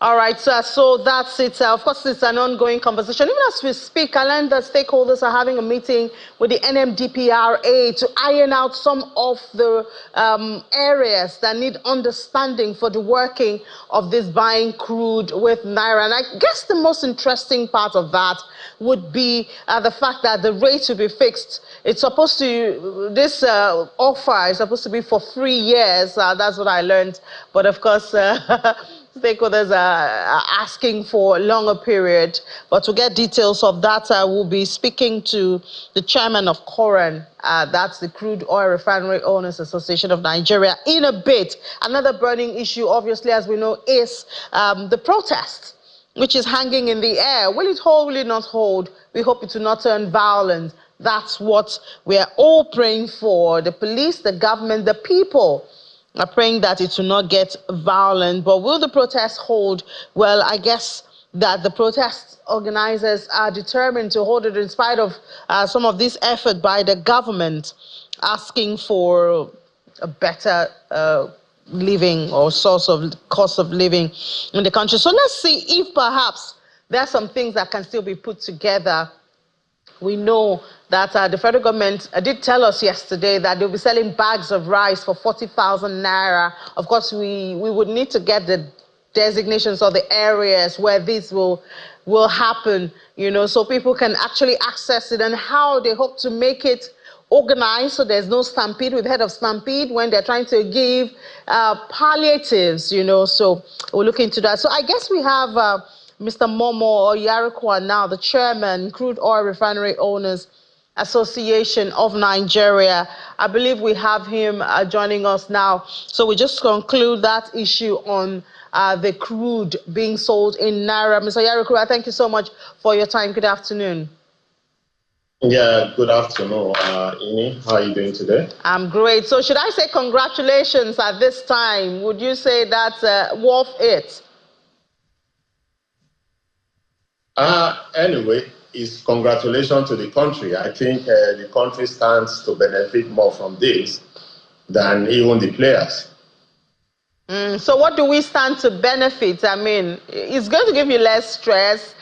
All right, so that's it. Of course, it's an ongoing conversation. Even as we speak, I learned that stakeholders are having a meeting with the NMDPRA to iron out some of the areas that need understanding for the working of this buying crude with naira. And I guess the most interesting part of that would be the fact that the rate will be fixed. It's supposed to, this offer is supposed to be for 3 years. That's what I learned. But of course, stakeholders are asking for a longer period. But to get details of that, I will be speaking to the chairman of CORAN, that's the Crude Oil Refinery Owners Association of Nigeria, in a bit. Another burning issue, obviously, as we know, is the protest, which is hanging in the air. Will it hold, will it not hold? We hope it will not turn violent. That's what we are all praying for. The police, the government, the people are praying that it will not get violent. But will the protest hold? Well, I guess that the protest organizers are determined to hold it in spite of some of this effort by the government asking for a better living or source of cost of living in the country. So let's see if perhaps there are some things that can still be put together. We know that the federal government did tell us yesterday that they'll be selling bags of rice for 40,000 naira. Of course, we would need to get the designations of the areas where this will happen, you know, so people can actually access it, and how they hope to make it organized so there's no stampede. We've heard of stampede when they're trying to give palliatives, you know, so we'll look into that. So I guess we have Mr. Momo Yarikwa now, the chairman, Crude Oil Refinery Owners Association of Nigeria. I believe we have him joining us now. So we just conclude that issue on the crude being sold in naira. Mr. Yarikwa, thank you so much for your time. Good afternoon. Yeah, good afternoon, Ini. How are you doing today? I'm great. So should I say congratulations at this time? Would you say that's worth it? Anyway, it's congratulations to the country. I think the country stands to benefit more from this than even the players. So what do we stand to benefit? I mean, it's going to give you less stress.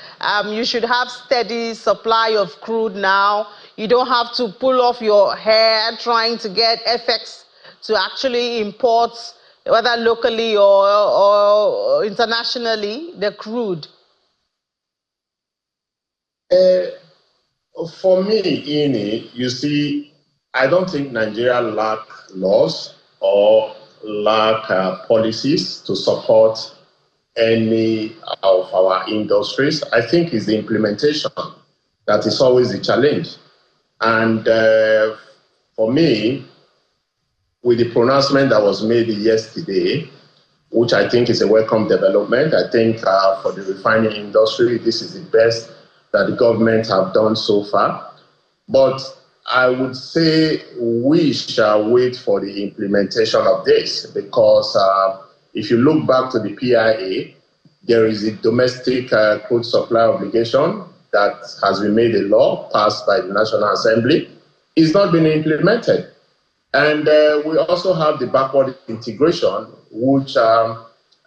You should have steady supply of crude now. You don't have to pull off your hair trying to get FX to actually import, whether locally or internationally, the crude. For me, Ini, you see, I don't think Nigeria lack laws or lack policies to support any of our industries. I think it's the implementation that is always the challenge. And for me, with the pronouncement that was made yesterday, which I think is a welcome development, I think for the refining industry, this is the best that the government have done so far. But I would say we shall wait for the implementation of this, because if you look back to the PIA, there is a domestic crude supply obligation that has been made a law passed by the National Assembly. It's not been implemented. And we also have the backward integration, which, I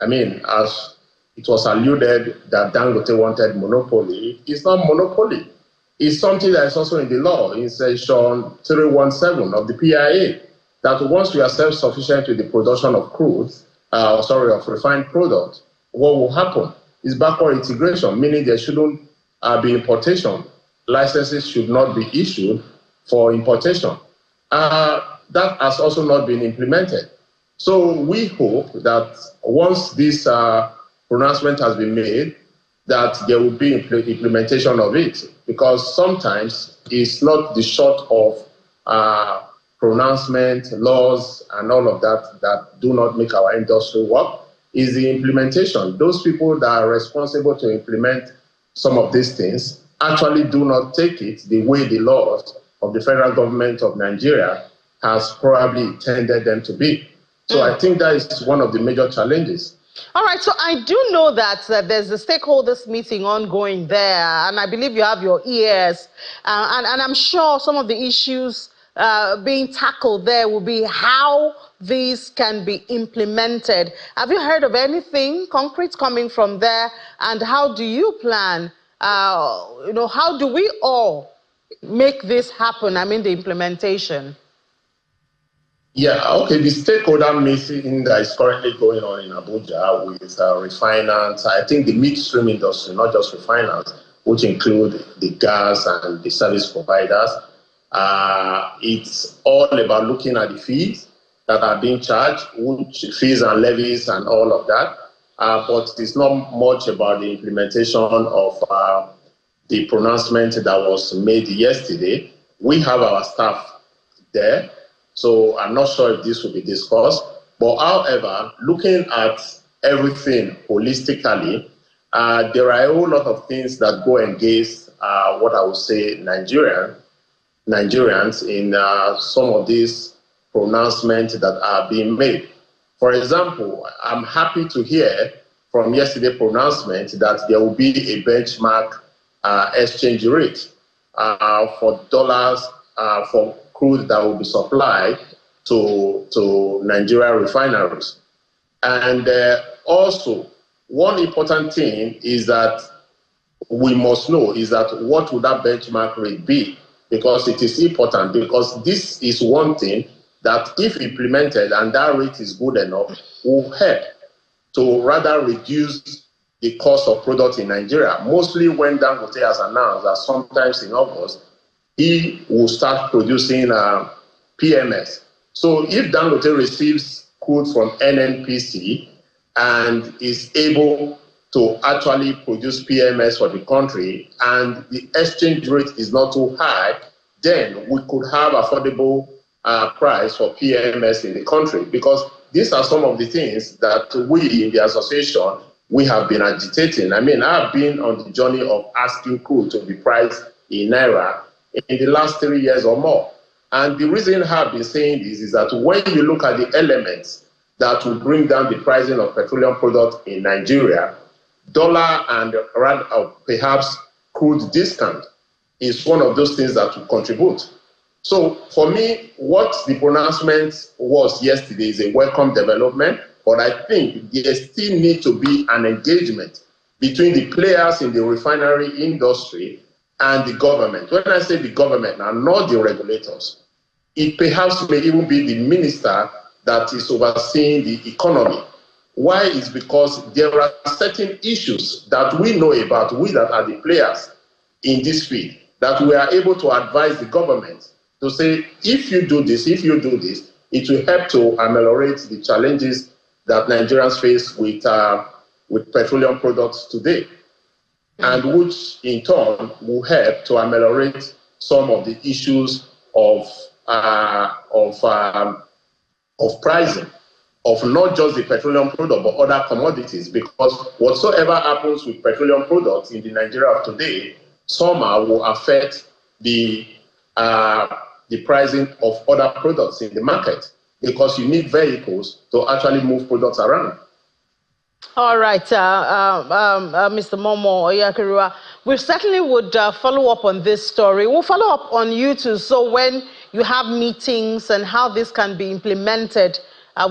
mean, as it was alluded that Dangote wanted monopoly. It's not monopoly. It's something that is also in the law, in section 317 of the PIA, that once we are self-sufficient with the production of crude, of refined product, what will happen is backward integration, meaning there shouldn't be importation. Licenses should not be issued for importation. That has also not been implemented. So we hope that once this pronouncement has been made, that there will be implementation of it, because sometimes it's not the short of pronouncement, laws, and all of that that do not make our industry work. Is the implementation. Those people that are responsible to implement some of these things actually do not take it the way the laws of the federal government of Nigeria has probably intended them to be. So I think that is one of the major challenges. All right, so I do know that there's a stakeholders meeting ongoing there, and I believe you have your ears, and I'm sure some of the issues being tackled there will be how these can be implemented. Have you heard of anything concrete coming from there? And how do you plan, how do we all make this happen? I mean, the implementation. Yeah, okay. The stakeholder meeting that is currently going on in Abuja with refiners, I think the midstream industry, not just refiners, which include the gas and the service providers, it's all about looking at the fees that are being charged, which fees and levies and all of that. But it's not much about the implementation of the pronouncement that was made yesterday. We have our staff there, so I'm not sure if this will be discussed. But however, looking at everything holistically, there are a whole lot of things that go against what I would say Nigerians in some of these pronouncements that are being made. For example, I'm happy to hear from yesterday's pronouncement that there will be a benchmark exchange rate for dollars for crude that will be supplied to Nigeria refineries. And also, one important thing is that we must know is that what would that benchmark rate be? Because it is important, because this is one thing that if implemented and that rate is good enough, will help to rather reduce the cost of products in Nigeria. Mostly when Dangote has announced that sometimes in August, he will start producing PMS. So if Dangote receives crude from NNPC and is able to actually produce PMS for the country and the exchange rate is not too high, then we could have affordable price for PMS in the country, because these are some of the things that we in the association, we have been agitating. I mean, I've been on the journey of asking crude to be priced in naira in the last 3 years or more. And the reason I've been saying this is that when you look at the elements that will bring down the pricing of petroleum products in Nigeria, dollar and perhaps crude discount is one of those things that will contribute. So for me, what the pronouncement was yesterday is a welcome development, but I think there still needs to be an engagement between the players in the refinery industry and the government. When I say the government, now not the regulators, it perhaps may even be the minister that is overseeing the economy. Why? Is because there are certain issues that we know about, we that are the players in this field, that we are able to advise the government to say, if you do this, it will help to ameliorate the challenges that Nigerians face with petroleum products today, and which in turn will help to ameliorate some of the issues of pricing of not just the petroleum product but other commodities, because whatsoever happens with petroleum products in the Nigeria of today somehow will affect the pricing of other products in the market, because you need vehicles to actually move products around. All right, Mr. Momo Oyakirua, we certainly would follow up on this story. We'll follow up on you too. So when you have meetings and how this can be implemented,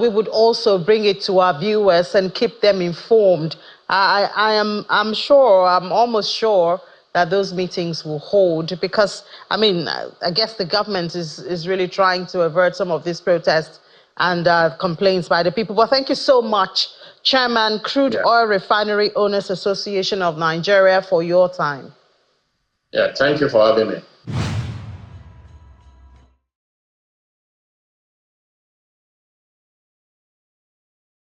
we would also bring it to our viewers and keep them informed. I'm almost sure that those meetings will hold, because, I mean, I guess the government is really trying to avert some of these protests and complaints by the people. But thank you so much, Chairman, Crude Oil Refinery Owners Association of Nigeria, for your time. Yeah, thank you for having me.